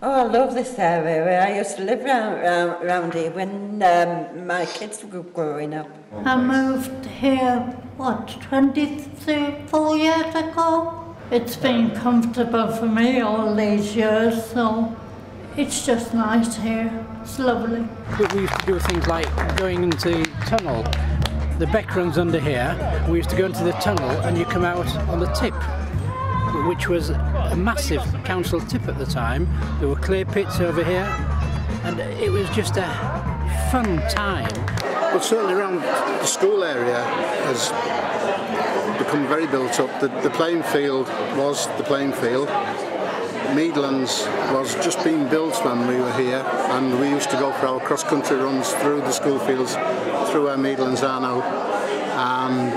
Oh, I love this area. I used to live round here when my kids were growing up. I moved here, what, 24 years ago? It's been comfortable for me all these years, so it's just nice here. It's lovely. We used to do things like going into the tunnel. The beck runs under here. We used to go into the tunnel and you come out on the tip, which was a massive council tip at the time. There were clay pits over here and it was just a fun time. Well, certainly around the school area has become very built up. The playing field was the playing field. Meadlands was just being built when we were here, and we used to go for our cross-country runs through the school fields, through where Meadlands are now, and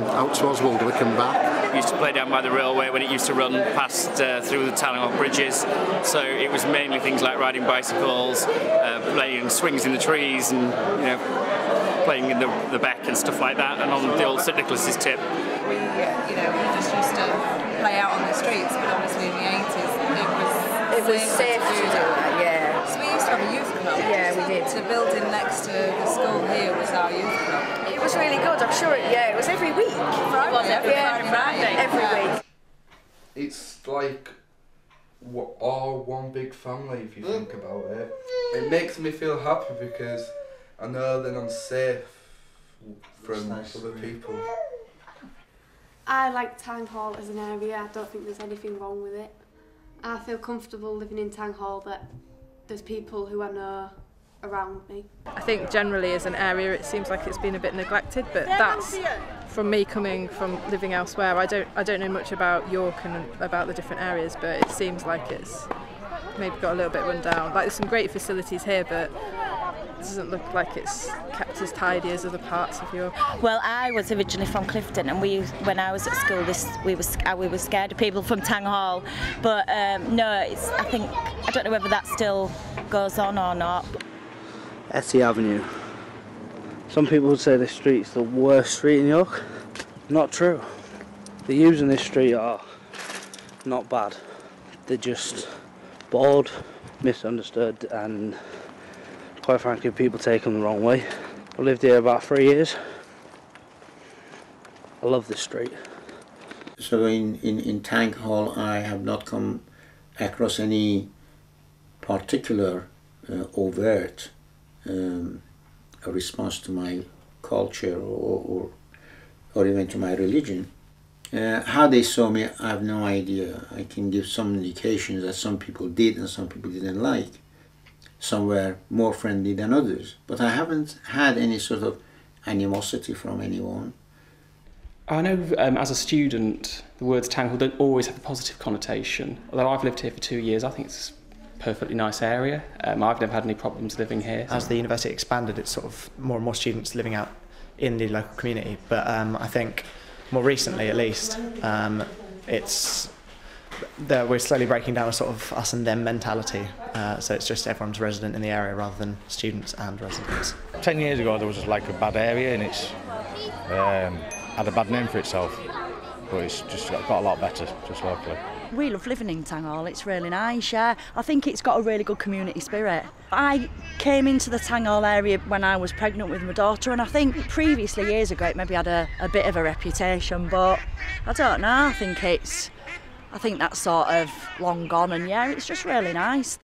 out to Oswald, Wickham back. We used to play down by the railway when it used to run past through the Tang Hall bridges, so it was mainly things like riding bicycles, playing swings in the trees, and playing in the beck and stuff like that, and on the old St Nicholas's tip. We just used to play out on the streets, but obviously in the 80s it was safe to do that, yeah. So we used to have a youth club. Yeah, we did. The building next to the school here was our youth club. It was really good, I'm sure. It was every week. Friday, it was Friday. Every week. It's like all one big family, if you think about it. It makes me feel happy because I know that I'm safe from other people. I like Tang Hall as an area. I don't think there's anything wrong with it. I feel comfortable living in Tang Hall that there's people who I know around me. I think generally as an area it seems like it's been a bit neglected, but that's from me coming from living elsewhere. I don't know much about York and about the different areas, but it seems like it's maybe got a little bit run down. Like there's some great facilities here, but it doesn't look like it's kept as tidy as other parts of York. Well, I was originally from Clifton, and when I was at school, we were scared of people from Tang Hall. But no, I don't know whether that still goes on or not. Etty Avenue. Some people would say this street's the worst street in York. Not true. The youths in this street are not bad. They're just bored, misunderstood, and quite frankly people take them the wrong way. I've lived here about 3 years. I love this street. So in Tang Hall I have not come across any particular overt a response to my culture or even to my religion. How they saw me, I have no idea. I can give some indications that some people did and some people didn't like. Some were more friendly than others, but I haven't had any sort of animosity from anyone. I know as a student, the words Tang Hall don't always have a positive connotation. Although I've lived here for 2 years, I think it's a perfectly nice area. I've never had any problems living here. As the university expanded, it's sort of more and more students living out in the local community. But I think more recently, at least, we're slowly breaking down a sort of us and them mentality. So it's just everyone's resident in the area rather than students and residents. 10 years ago there was just like a bad area and it's had a bad name for itself, but it's just got a lot better just locally. We love living in Tang Hall, it's really nice, yeah. I think it's got a really good community spirit. I came into the Tang Hall area when I was pregnant with my daughter, and I think previously, years ago, it maybe had a bit of a reputation, but I don't know, I think that's sort of long gone, and yeah, it's just really nice.